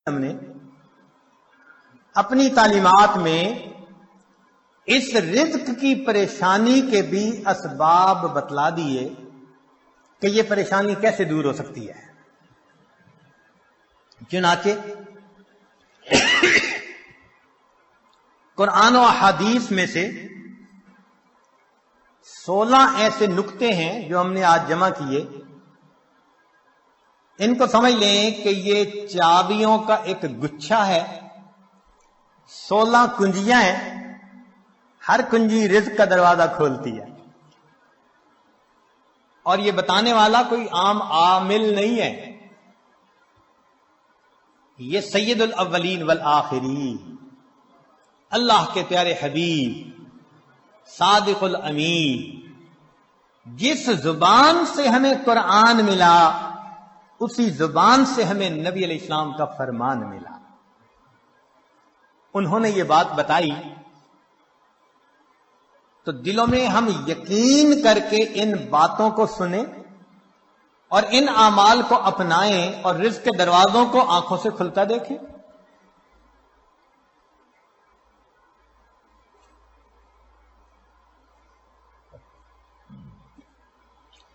ہم نے اپنی تعلیمات میں اس رزق کی پریشانی کے بھی اسباب بتلا دیے کہ یہ پریشانی کیسے دور ہو سکتی ہے۔ چنانچہ قرآن و احادیث میں سے 16 ایسے نکتے ہیں جو ہم نے آج جمع کیے۔ ان کو سمجھ لیں کہ یہ چابیوں کا ایک گچھا ہے، 16 کنجیاں ہیں، ہر کنجی رزق کا دروازہ کھولتی ہے، اور یہ بتانے والا کوئی عام عامل نہیں ہے، یہ سید الاولین والآخرین اللہ کے پیارے حبیب صادق الامین، جس زبان سے ہمیں قرآن ملا اسی زبان سے ہمیں نبی علیہ السلام کا فرمان ملا۔ انہوں نے یہ بات بتائی تو دلوں میں ہم یقین کر کے ان باتوں کو سنیں اور ان اعمال کو اپنائیں اور رزق کے دروازوں کو آنکھوں سے کھلتا دیکھیں۔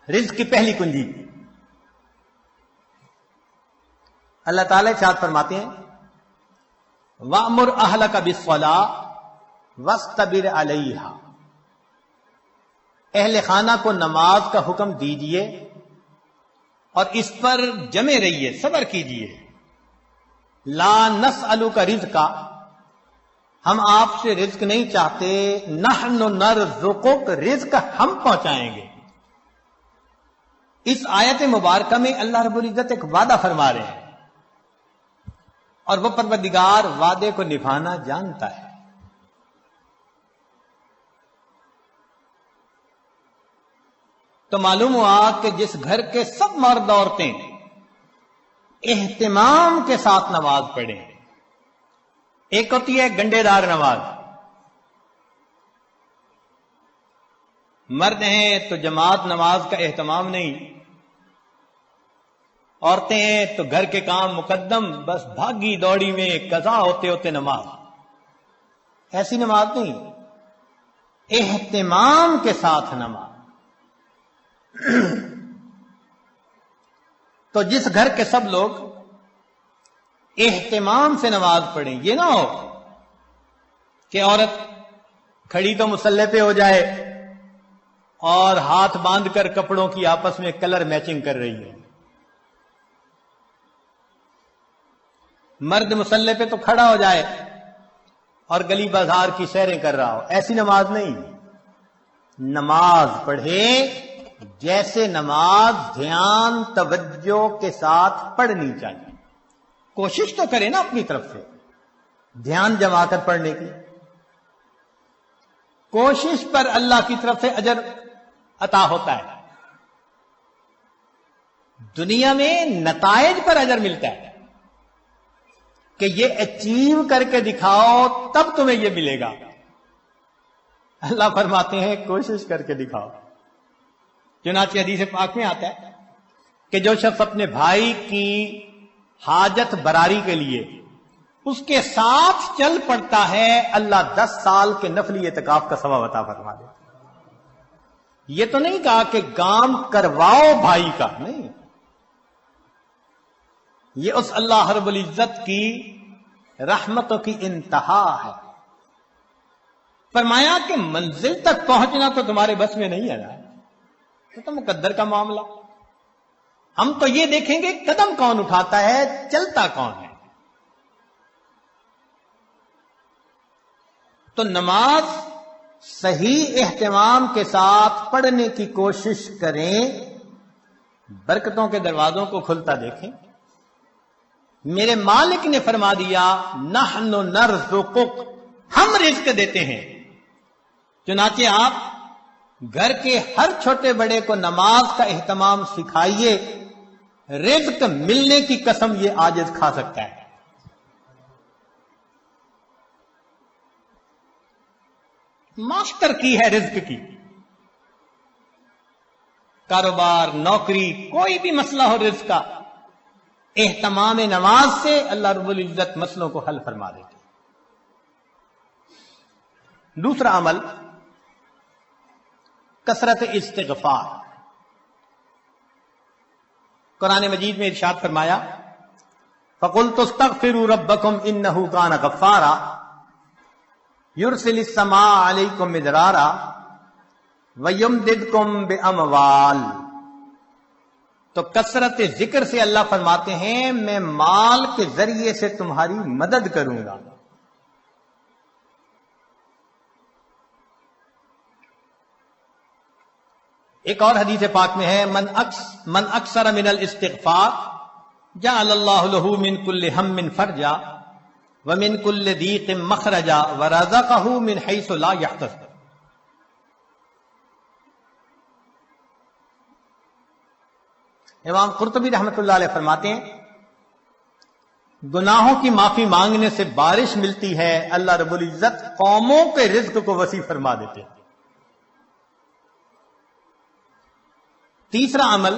رزق کی پہلی کنجی اللہ تعالی ارشاد فرماتے ہیں وَأْمُرْ أَهْلَكَ بِالصَّلَاةِ وَاسْتَبِرْ عَلَيْهَا، اہل خانہ کو نماز کا حکم دیجئے اور اس پر جمے رہیے، صبر کیجئے۔ لا نسألک رزقا، ہم آپ سے رزق نہیں چاہتے، نحن نرزقک، رزق ہم پہنچائیں گے۔ اس آیت مبارکہ میں اللہ رب العزت ایک وعدہ فرما رہے ہیں، اور وہ پروردگار وعدے کو نبھانا جانتا ہے۔ تو معلوم ہوا کہ جس گھر کے سب مرد عورتیں اہتمام کے ساتھ نماز پڑھیں، ایک ہوتی ہے گنڈے دار نماز، مرد ہیں تو جماعت نماز کا اہتمام نہیں، عورتیں ہیں تو گھر کے کام مقدم، بس بھاگی دوڑی میں قضا ہوتے ہوتے نماز، ایسی نماز نہیں، اہتمام کے ساتھ نماز۔ تو جس گھر کے سب لوگ اہتمام سے نماز پڑھیں، یہ نہ ہو کہ عورت کھڑی تو مصلی پہ ہو جائے اور ہاتھ باندھ کر کپڑوں کی آپس میں کلر میچنگ کر رہی ہے، مرد مصلی پہ تو کھڑا ہو جائے اور گلی بازار کی سیریں کر رہا ہو، ایسی نماز نہیں۔ نماز پڑھے جیسے نماز دھیان توجہ کے ساتھ پڑھنی چاہیے، کوشش تو کرے نا اپنی طرف سے دھیان جما کر پڑھنے کی، کوشش پر اللہ کی طرف سے اجر عطا ہوتا ہے، دنیا میں نتائج پر اجر ملتا ہے کہ یہ اچیو کر کے دکھاؤ تب تمہیں یہ ملے گا۔ اللہ فرماتے ہیں کوشش کر کے دکھاؤ۔ چنانچہ حدیث پاک میں آتا ہے کہ جو شخص اپنے بھائی کی حاجت براری کے لیے اس کے ساتھ چل پڑتا ہے، اللہ 10 سال کے نفلی اعتکاف کا ثواب عطا فرما دے۔ یہ تو نہیں کہا کہ کام کرواؤ بھائی کا، نہیں، یہ اس اللہ رب العزت کی رحمتوں کی انتہا ہے۔ فرمایا کہ منزل تک پہنچنا تو تمہارے بس میں نہیں ہے نا، یہ تو مقدر کا معاملہ، ہم تو یہ دیکھیں گے قدم کون اٹھاتا ہے، چلتا کون ہے۔ تو نماز صحیح اہتمام کے ساتھ پڑھنے کی کوشش کریں، برکتوں کے دروازوں کو کھلتا دیکھیں۔ میرے مالک نے فرما دیا نحن نرزقک، ہم رزق دیتے ہیں۔ چنانچہ آپ گھر کے ہر چھوٹے بڑے کو نماز کا اہتمام سکھائیے، رزق ملنے کی قسم یہ عاجز کھا سکتا ہے۔ ماسٹر کی ہے رزق کی، کاروبار، نوکری، کوئی بھی مسئلہ ہو رزق کا، اہتمام نماز سے اللہ رب العزت مسئلوں کو حل فرما دیتے. دوسرا عمل کثرت استغفار. قرآن مجید میں ارشاد فرمایا فَقُلْتُ اسْتَغْفِرُوا رَبَّكُمْ إِنَّهُ كَانَ غَفَّارًا يُرْسِلِ السَّمَاءَ عَلَيْكُمْ مِدْرَارًا وَيُمْدِدْكُمْ بِأَمْوَالٍ. تو کثرت ذکر سے اللہ فرماتے ہیں میں مال کے ذریعے سے تمہاری مدد کروں گا. ایک اور حدیث پاک میں ہے من اکثر من الاستغفار جعل اللہ له من كل هم فرجا ومن كل ضيق مخرجا ورزقه من حيث لا يحتسب. امام قرطبی رحمۃ اللہ علیہ فرماتے ہیں گناہوں کی معافی مانگنے سے بارش ملتی ہے، اللہ رب العزت قوموں کے رزق کو وسیع فرما دیتے ہیں. تیسرا عمل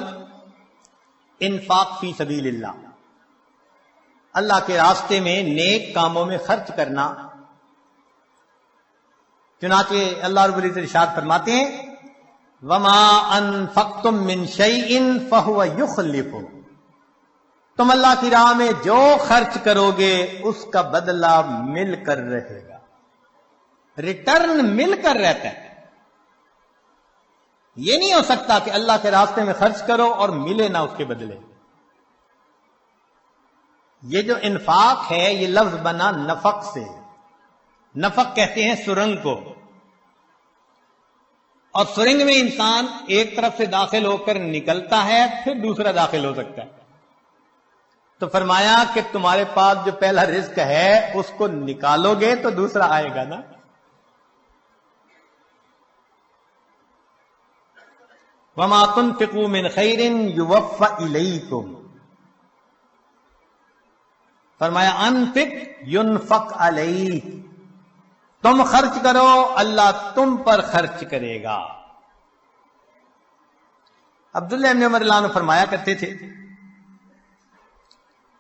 انفاق فی سبیل اللہ، اللہ کے راستے میں نیک کاموں میں خرچ کرنا. چنانچہ اللہ رب العزت ارشاد فرماتے ہیں وما انفقتم من شیء فهو یخلفہ. تم اللہ کی راہ میں جو خرچ کرو گے اس کا بدلہ مل کر رہے گا، ریٹرن مل کر رہتا ہے. یہ نہیں ہو سکتا کہ اللہ کے راستے میں خرچ کرو اور ملے نہ اس کے بدلے. یہ جو انفاق ہے یہ لفظ بنا نفق سے. نفق کہتے ہیں سرنگ کو، اور سرنگ میں انسان ایک طرف سے داخل ہو کر نکلتا ہے پھر دوسرا داخل ہو سکتا ہے. تو فرمایا کہ تمہارے پاس جو پہلا رزق ہے اس کو نکالو گے تو دوسرا آئے گا نا. وما تنفقوا من خیر یوفى الیکم. فرمایا انفق ينفق علیک، تم خرچ کرو اللہ تم پر خرچ کرے گا. عبداللہ ابن عمر اللہ عنہ فرمایا کرتے تھے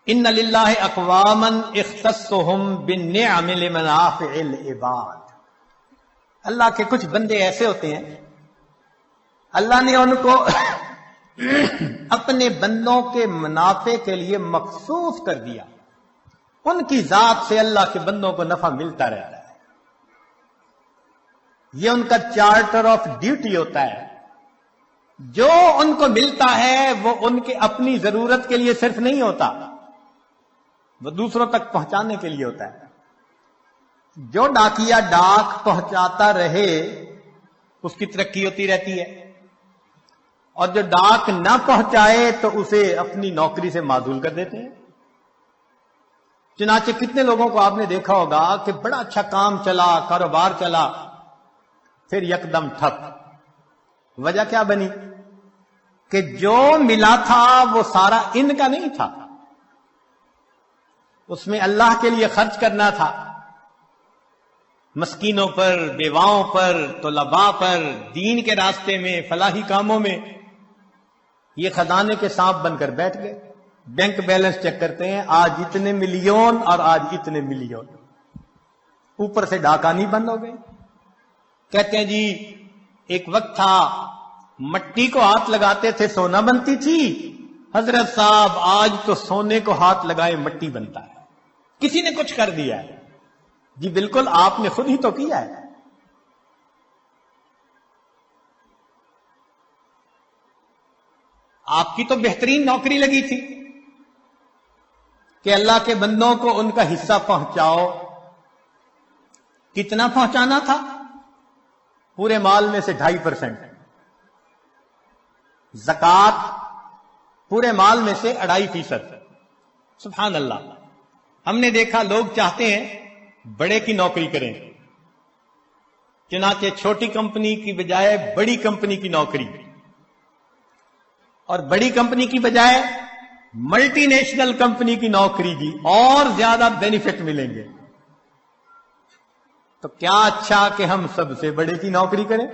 ان للہ اقواما اختصهم بالنعم لمنافع العباد. اللہ کے کچھ بندے ایسے ہوتے ہیں اللہ نے ان کو اپنے بندوں کے منافع کے لیے مخصوص کر دیا. ان کی ذات سے اللہ کے بندوں کو نفع ملتا رہتا ہے. یہ ان کا چارٹر آف ڈیوٹی ہوتا ہے. جو ان کو ملتا ہے وہ ان کے اپنی ضرورت کے لیے صرف نہیں ہوتا، وہ دوسروں تک پہنچانے کے لیے ہوتا ہے. جو ڈاکیا ڈاک پہنچاتا رہے اس کی ترقی ہوتی رہتی ہے، اور جو ڈاک نہ پہنچائے تو اسے اپنی نوکری سے معزول کر دیتے ہیں. چنانچہ کتنے لوگوں کو آپ نے دیکھا ہوگا کہ بڑا اچھا کام چلا، کاروبار چلا، پھر یکدم ٹھپ. وجہ کیا بنی؟ کہ جو ملا تھا وہ سارا ان کا نہیں تھا، اس میں اللہ کے لیے خرچ کرنا تھا، مسکینوں پر، بیواؤں پر، طلباء پر، دین کے راستے میں، فلاحی کاموں میں. یہ خزانے کے سانپ بن کر بیٹھ گئے. بینک بیلنس چیک کرتے ہیں آج اتنے ملین اور آج اتنے ملین، اوپر سے ڈاکانی بند ہو گئے. کہتے ہیں جی ایک وقت تھا مٹی کو ہاتھ لگاتے تھے سونا بنتی تھی. حضرت صاحب آج تو سونے کو ہاتھ لگائے مٹی بنتا ہے. کسی نے کچھ کر دیا ہے؟ جی بالکل آپ نے خود ہی تو کیا ہے. آپ کی تو بہترین نوکری لگی تھی کہ اللہ کے بندوں کو ان کا حصہ پہنچاؤ. کتنا پہنچانا تھا؟ پورے مال میں سے 2.5%. زکوٰۃ پورے مال میں سے 2.5%. سبحان اللہ. ہم نے دیکھا لوگ چاہتے ہیں بڑے کی نوکری کریں، چنانچہ چھوٹی کمپنی کی بجائے بڑی کمپنی کی نوکری، اور بڑی کمپنی کی بجائے ملٹی نیشنل کمپنی کی نوکری دی، اور زیادہ بینیفٹ ملیں گے. تو کیا اچھا کہ ہم سب سے بڑے کی نوکری کریں.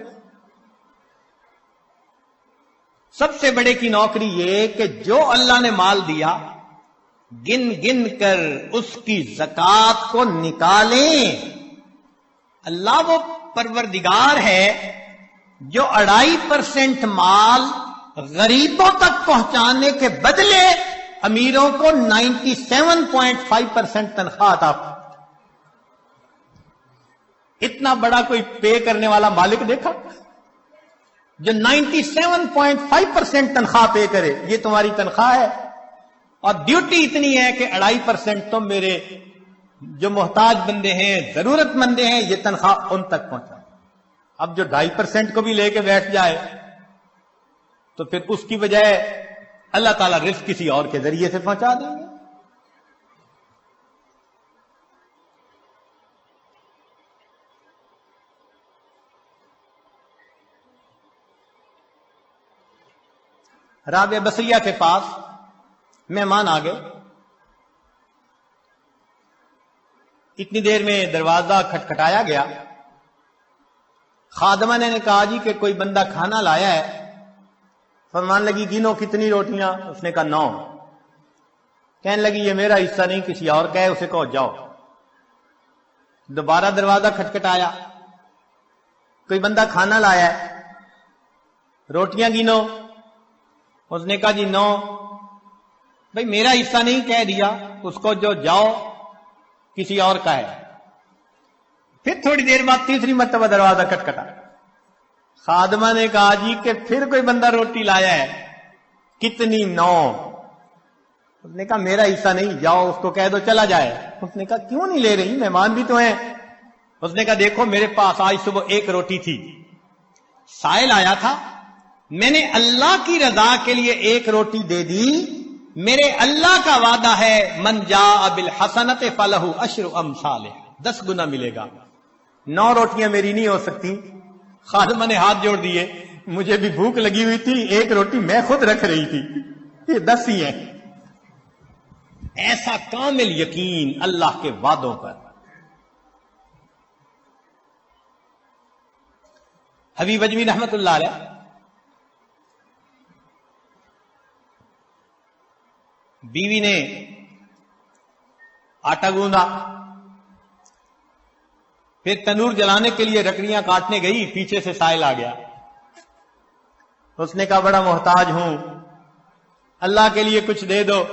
سب سے بڑے کی نوکری یہ کہ جو اللہ نے مال دیا گن گن کر اس کی زکات کو نکالیں. اللہ وہ پروردگار ہے جو 2.5% مال غریبوں تک پہنچانے کے بدلے امیروں کو 97.5% تنخواہ عطا. اتنا بڑا کوئی پے کرنے والا مالک دیکھا جو 97.5% تنخواہ پے کرے؟ یہ تمہاری تنخواہ ہے اور ڈیوٹی اتنی ہے کہ 2.5% تم میرے جو محتاج بندے ہیں، ضرورت مندے ہیں، یہ تنخواہ ان تک پہنچا. اب جو 2.5% کو بھی لے کے بیٹھ جائے تو پھر اس کی بجائے اللہ تعالیٰ رزق کسی اور کے ذریعے سے پہنچا دیں گے. رابعہ بصریہ کے پاس مہمان آ گئے. اتنی دیر میں دروازہ کھٹکھٹایا گیا. خادمہ نے کہا جی کہ کوئی بندہ کھانا لایا ہے. فرمان لگی گنو کتنی روٹیاں؟ اس نے کہا 9. کہنے لگی یہ میرا حصہ نہیں، کسی اور کا ہے، اسے کہو جاؤ. دوبارہ دروازہ کھٹکھٹایا. کوئی بندہ کھانا لایا ہے، روٹیاں گنو. اس نے کہا جی 9. بھئی میرا حصہ نہیں، کہہ دیا، اس کو جو جاؤ کسی اور کا ہے. پھر تھوڑی دیر بعد تیسری مرتبہ دروازہ کھٹکھٹا. خادمہ نے کہا جی کہ پھر کوئی بندہ روٹی لایا ہے، کتنی؟ 9. اس نے کہا میرا حصہ نہیں، جاؤ اس کو کہہ دو چلا جائے. اس نے کہا کیوں نہیں لے رہی، مہمان بھی تو ہیں. اس نے کہا دیکھو میرے پاس آج صبح 1 روٹی تھی، سائل آیا تھا، میں نے اللہ کی رضا کے لیے 1 روٹی دے دی. میرے اللہ کا وعدہ ہے من جاء بالحسنۃ فلہ عشر امثالہ، 10 گنا ملے گا. 9 روٹیاں میری نہیں ہو سکتی. خادمہ نے ہاتھ جوڑ دیے، مجھے بھی بھوک لگی ہوئی تھی، 1 روٹی میں خود رکھ رہی تھی، یہ 10 ہی ہیں. ایسا کامل یقین اللہ کے وعدوں پر. حبیب اجمی رحمت اللہ علیہ بیوی نے آٹا گوندا، پھر تنور جلانے کے لیے لکڑیاں کاٹنے گئی، پیچھے سے سائل آ گیا. اس نے کہا بڑا محتاج ہوں، اللہ کے لیے کچھ دے دو.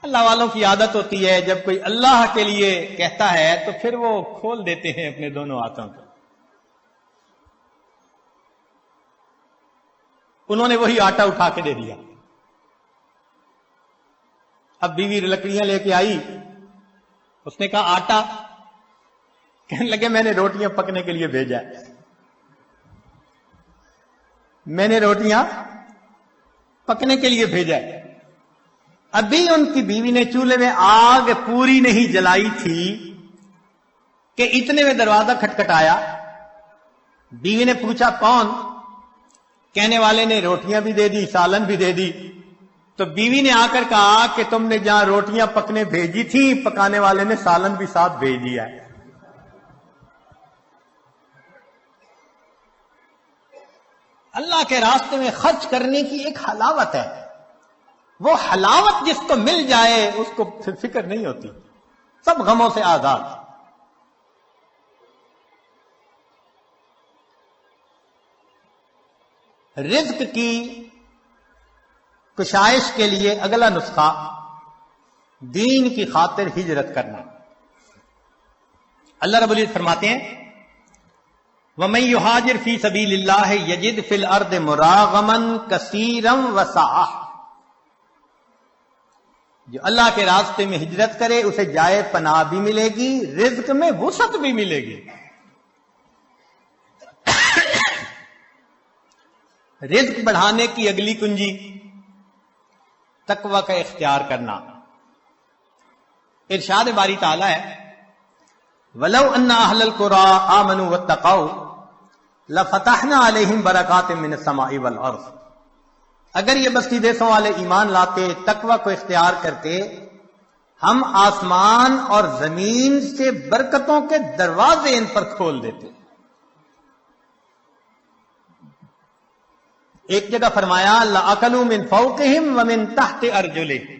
اللہ والوں کی عادت ہوتی ہے جب کوئی اللہ کے لیے کہتا ہے تو پھر وہ کھول دیتے ہیں اپنے دونوں ہاتھوں کو. انہوں نے وہی آٹا اٹھا کے دے دیا. اب بیوی لکڑیاں لے کے آئی. اس نے کہا آٹا؟ کہنے لگے میں نے روٹیاں پکنے کے لیے بھیجا ہے، میں نے روٹیاں پکنے کے لیے بھیجا ہے. ابھی ان کی بیوی نے چولہے میں آگ پوری نہیں جلائی تھی کہ اتنے میں دروازہ کھٹکھٹایا. بیوی نے پوچھا کون؟ کہنے والے نے روٹیاں بھی دے دی، سالن بھی دے دی. تو بیوی نے آ کر کہا کہ تم نے جہاں روٹیاں پکنے بھیجی تھی، پکانے والے نے سالن بھی ساتھ بھیج دیا ہے. اللہ کے راستے میں خرچ کرنے کی ایک حلاوت ہے. وہ حلاوت جس کو مل جائے اس کو پھر فکر نہیں ہوتی، سب غموں سے آزاد. رزق کی کشائش کے لیے اگلا نسخہ دین کی خاطر ہجرت کرنا. اللہ رب العزت فرماتے ہیں وَمَن يُهَاجِرْ فِي سَبِيلِ اللَّهِ يَجِدْ فِي الْأَرْضِ مُرَاغَمًا كَثِيرًا وَسَعَةً. جو اللہ کے راستے میں ہجرت کرے اسے جائے پناہ بھی ملے گی، رزق میں وسعت بھی ملے گی. رزق بڑھانے کی اگلی کنجی تقوی کا اختیار کرنا. ارشاد باری تعالی ہے وَلَوْ أَنَّ أَهْلَ الْقُرَىٰ آمَنُوا وَاتَّقَوْا لَفَتَحْنَا عَلَيْهِمْ بَرَكَاتٍ مِّنَ السَّمَاءِ وَالْأَرْضِ. اگر یہ بستی دیسوں والے ایمان لاتے، تقوی کو اختیار کرتے، ہم آسمان اور زمین سے برکتوں کے دروازے ان پر کھول دیتے. ایک جگہ فرمایا لَأَكَلُوا مِن فَوْقِهِمْ وَمِن تَحْتِ أَرْجُلِهِمْ.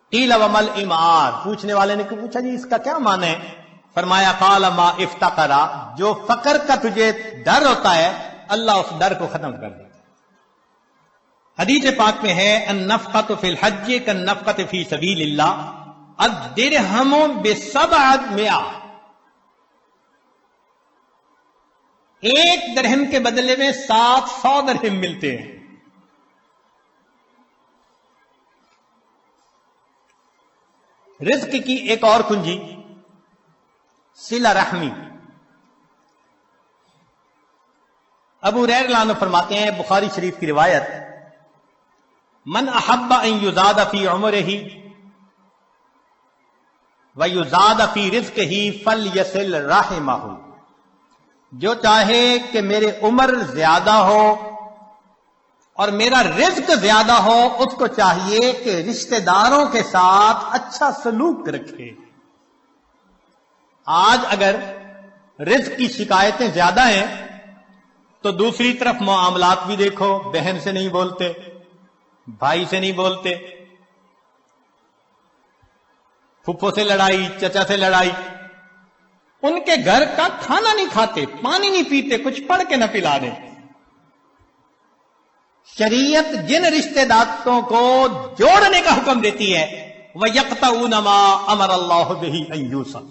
قیل ومل امار، پوچھنے والے نے پوچھا جی اس کا کیا معنی ہے؟ فرمایا قال ما افتقرا، جو فقر کا تجھے ڈر ہوتا ہے اللہ اس ڈر کو ختم کر دے. حدیث پاک میں ہے النفقۃ فی الحج کالنفقۃ فی سبیل اللہ الدرہم ب700، ایک درہم کے بدلے میں 700 درہم ملتے ہیں. رزق کی ایک اور کنجی صلہ رحمی. ابو ہریرہ رضی اللہ عنہ فرماتے ہیں، بخاری شریف کی روایت، من احب ان یزاد فی عمرہ ویزاد فی رزقہ فلیصل رحمہ، جو چاہے کہ میرے عمر زیادہ ہو اور میرا رزق زیادہ ہو، اس کو چاہیے کہ رشتہ داروں کے ساتھ اچھا سلوک رکھے. آج اگر رزق کی شکایتیں زیادہ ہیں تو دوسری طرف معاملات بھی دیکھو، بہن سے نہیں بولتے، بھائی سے نہیں بولتے، پھپھو سے لڑائی، چچا سے لڑائی، ان کے گھر کا کھانا نہیں کھاتے، پانی نہیں پیتے، کچھ پڑھ کے نہ پلا دیں. شریعت جن رشتہ داروں کو جوڑنے کا حکم دیتی ہے وَيَقْطَعُونَ مَا أَمَرَ اللَّهُ بِهِ أَن يُوصَلَ،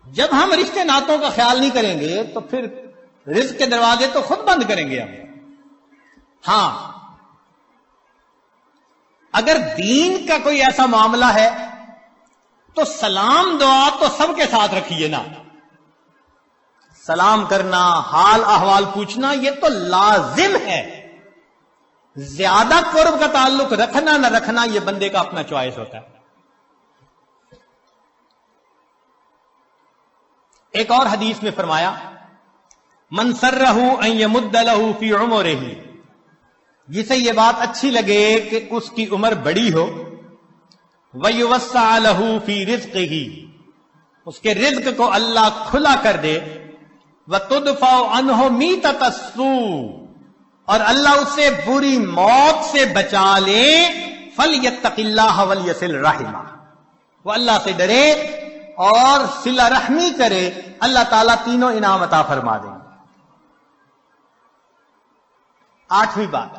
جب ہم رشتے ناتوں کا خیال نہیں کریں گے تو پھر رزق کے دروازے تو خود بند کریں گے ہم. ہاں اگر دین کا کوئی ایسا معاملہ ہے تو سلام دعا تو سب کے ساتھ رکھیے نا. سلام کرنا، حال احوال پوچھنا یہ تو لازم ہے. زیادہ قرب کا تعلق رکھنا نہ رکھنا یہ بندے کا اپنا چوائس ہوتا ہے. ایک اور حدیث میں فرمایا من سرہ ان یمد لہ فی عمرہ، جسے یہ بات اچھی لگے کہ اس کی عمر بڑی ہو، ویوسع لہ فی رزقہ، اس کے رزق کو اللہ کھلا کر دے، وتدفع عنہ میتۃ السوء، اور اللہ اسے بری موت سے بچا لے، فلیتق اللہ ولیصل رحمہ، وہ اللہ سے ڈرے اور صلہ رحمی کرے، اللہ تعالیٰ تینوں انعام عطا فرما دیں. 8ویں بات،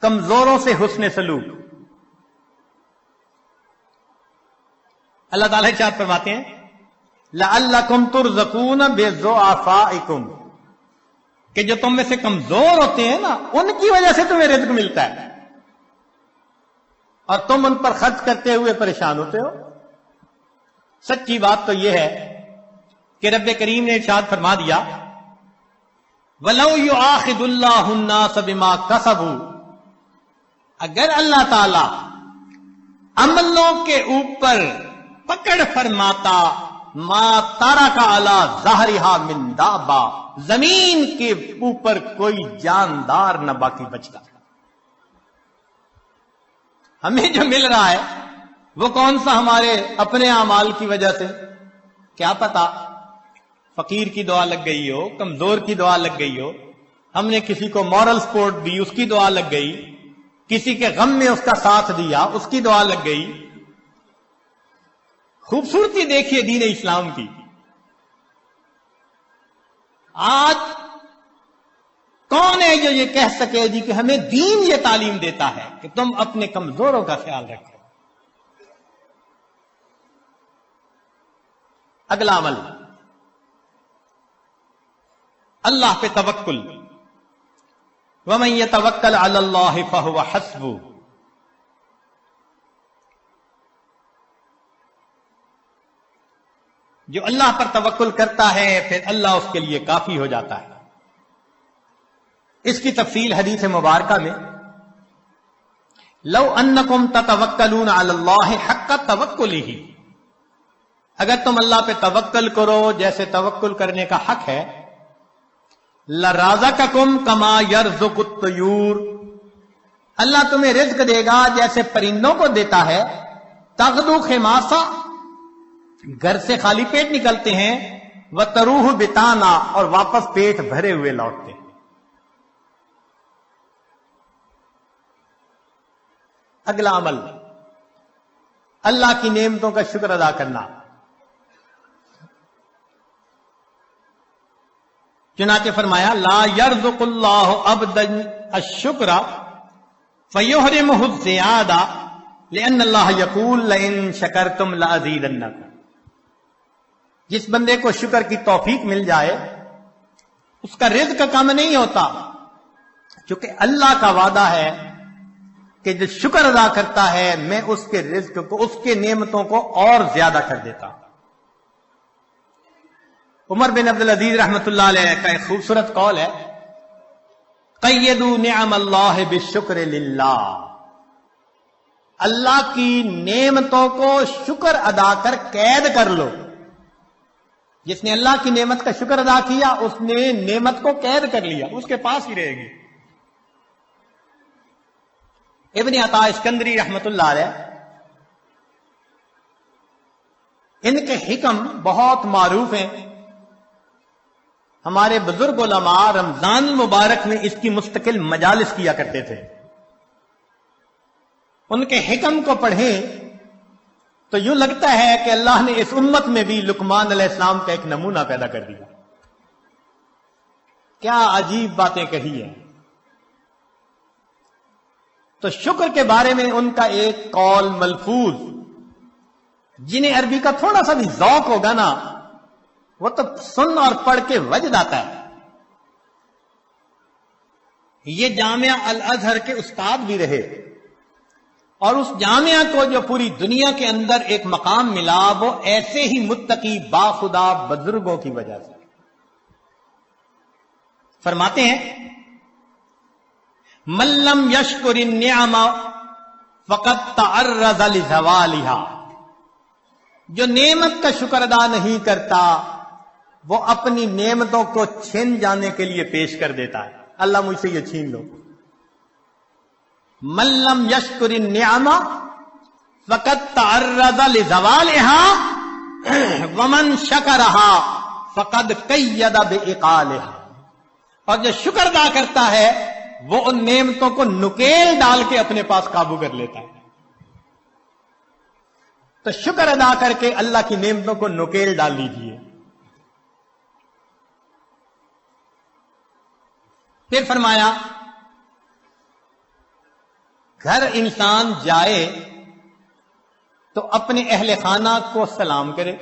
کمزوروں سے حسن سلوک. اللہ تعالیٰ ارشاد فرماتے ہیں لعلکم ترزقون بضعفائکم، کہ جو تم میں سے کمزور ہوتے ہیں نا ان کی وجہ سے تمہیں رزق ملتا ہے اور تم ان پر خرچ کرتے ہوئے پریشان ہوتے ہو. سچی بات تو یہ ہے کہ رب کریم نے ارشاد فرما دیا وَلَوْ يُؤَاخِذُ اللَّهُ النَّاسَ بِمَا كَسَبُوا، اگر اللہ تعالی عملوں کے اوپر پکڑ فرماتا ما ترک علی ظہرہا من دابہ، زمین کے اوپر کوئی جاندار نہ باقی بچتا. ہمیں جو مل رہا ہے وہ کون سا ہمارے اپنے اعمال کی وجہ سے؟ کیا پتا فقیر کی دعا لگ گئی ہو، کمزور کی دعا لگ گئی ہو، ہم نے کسی کو مورل سپورٹ دی اس کی دعا لگ گئی، کسی کے غم میں اس کا ساتھ دیا اس کی دعا لگ گئی. خوبصورتی دیکھیے دین اسلام کی. آج کون ہے جو یہ کہہ سکے جی کہ ہمیں دین یہ تعلیم دیتا ہے کہ تم اپنے کمزوروں کا خیال رکھو. اگلا عمل اللہ پہ توکل. وَمَن يَتَوَكَّلْ عَلَى اللَّهِ فَهُوَ حَسْبُهُ، جو اللہ پر توکل کرتا ہے پھر اللہ اس کے لیے کافی ہو جاتا ہے. اس کی تفصیل حدیث مبارکہ میں لو انکم تتوکلون علی اللہ حق توکلہ، اگر تم اللہ پہ توکل کرو جیسے توکل کرنے کا حق ہے، لرازقکم کما یرزق الطیور، اللہ تمہیں رزق دے گا جیسے پرندوں کو دیتا ہے. تغدو خماسا، گھر سے خالی پیٹ نکلتے ہیں، وتروح بتانا، اور واپس پیٹ بھرے ہوئے لوٹتے ہیں. اگلا عمل اللہ کی نعمتوں کا شکر ادا کرنا. چنانچہ فرمایا لا یرزق اللہ عبدا الشکر فیحرمہ الزیادہ لأن اللہ یقول لئن شکرتم لأزیدنکم. جس بندے کو شکر کی توفیق مل جائے اس کا رزق کم نہیں ہوتا، چونکہ اللہ کا وعدہ ہے کہ جو شکر ادا کرتا ہے میں اس کے رزق کو، اس کے نعمتوں کو اور زیادہ کر دیتا ہوں. عمر بن عبدالعزیز رحمۃ اللہ علیہ کا ایک خوبصورت قول ہے قیدوا نعم اللہ بالشکر للہ. اللہ کی نعمتوں کو شکر ادا کر قید کر لو. جس نے اللہ کی نعمت کا شکر ادا کیا اس نے نعمت کو قید کر لیا، اس کے پاس ہی رہے گی. ابن عطا اسکندری رحمت اللہ علیہ، ان کے حکم بہت معروف ہیں. ہمارے بزرگ علماء رمضان المبارک میں اس کی مستقل مجالس کیا کرتے تھے. ان کے حکم کو پڑھیں تو یوں لگتا ہے کہ اللہ نے اس امت میں بھی لقمان علیہ السلام کا ایک نمونہ پیدا کر دیا. کیا عجیب باتیں کہی ہیں. تو شکر کے بارے میں ان کا ایک قول ملفوظ، جنہیں عربی کا تھوڑا سا بھی ذوق ہوگا نا وہ تو سن اور پڑھ کے وجد آتا ہے. یہ جامعہ الازہر کے استاد بھی رہے اور اس جامعہ کو جو پوری دنیا کے اندر ایک مقام ملا وہ ایسے ہی متقی باخدا بزرگوں کی وجہ سے. فرماتے ہیں من لم یشکر النعم فقد تعرض لزوالها. جو نعمت کا شکر ادا نہیں کرتا وہ اپنی نعمتوں کو چھن جانے کے لیے پیش کر دیتا ہے. اللہ مجھ سے یہ چھین لو. من لم یشکر النعم فقد تعرض لزوالها ومن شکرها فقد قید بعقالها. اور جو شکر ادا کرتا ہے وہ ان نعمتوں کو نکیل ڈال کے اپنے پاس قابو کر لیتا ہے. تو شکر ادا کر کے اللہ کی نعمتوں کو نکیل ڈال لیجیے. پھر فرمایا گھر انسان جائے تو اپنے اہل خانہ کو سلام کرے.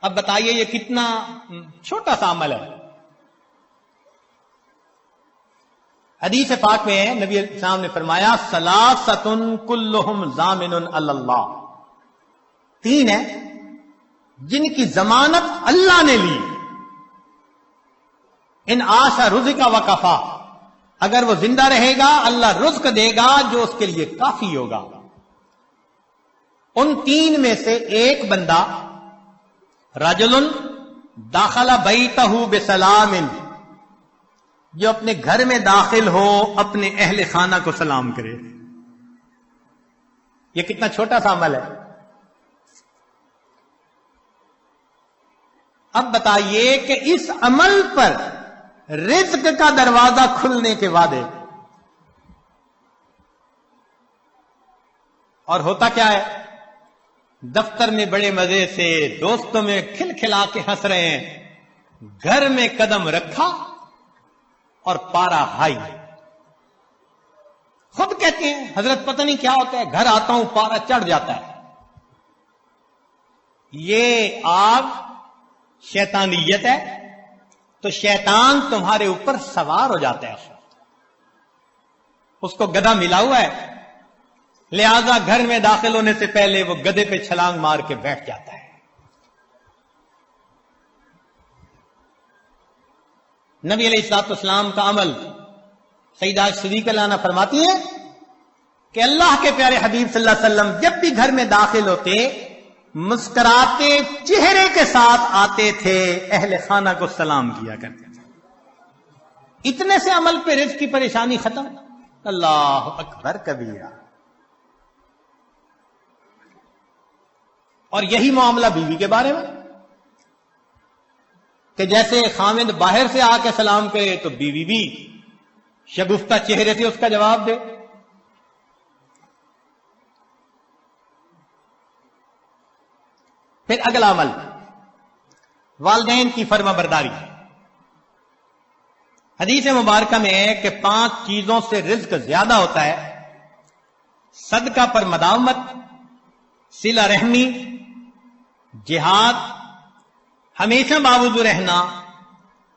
اب بتائیے یہ کتنا چھوٹا سا عمل ہے. حدیث پاک میں ہے نبی علیہ السلام نے فرمایا ثلاثۃ کلہم ضامن علی اللہ. 3 ہیں جن کی ضمانت اللہ نے لی. ان عاش رزق وکفا. اگر وہ زندہ رہے گا اللہ رزق دے گا جو اس کے لیے کافی ہوگا. ان 3 میں سے ایک بندہ رجل داخل بیتہ بسلام، جو اپنے گھر میں داخل ہو اپنے اہل خانہ کو سلام کرے. یہ کتنا چھوٹا سا عمل ہے. اب بتائیے کہ اس عمل پر رزق کا دروازہ کھلنے کے وعدے. اور ہوتا کیا ہے؟ دفتر میں بڑے مزے سے دوستوں میں کھل کھلا کے ہنس رہے ہیں، گھر میں قدم رکھا اور پارا ہائی. خود کہتے ہیں حضرت پتہ نہیں کیا ہوتا ہے، گھر آتا ہوں پارا چڑھ جاتا ہے. یہ آگ شیطانیت ہے تو شیطان تمہارے اوپر سوار ہو جاتا ہے. اس کو گدھا ملا ہوا ہے، لہذا گھر میں داخل ہونے سے پہلے وہ گدھے پہ چھلانگ مار کے بیٹھ جاتا ہے. نبی علیہ الصلوۃ والسلام کا عمل سیدہ صدیقہ عنہا فرماتی ہیں کہ اللہ کے پیارے حبیب صلی اللہ علیہ وسلم جب بھی گھر میں داخل ہوتے مسکراتے چہرے کے ساتھ آتے تھے، اہل خانہ کو سلام کیا کرتے تھے. اتنے سے عمل پہ رزق کی پریشانی ختم. اللہ اکبر کبیرہ. اور یہی معاملہ بیوی کے بارے میں کہ جیسے خاوند باہر سے آ کے سلام کرے تو بیوی بھی شگفتہ چہرے سے اس کا جواب دے. پھر اگلا عمل والدین کی فرما برداری. حدیث مبارکہ میں ہے کہ 5 چیزوں سے رزق زیادہ ہوتا ہے: صدقہ پر مداومت، صلہ رحمی، جہاد، ہمیشہ باوضو رہنا،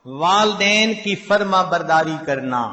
والدین کی فرما برداری کرنا.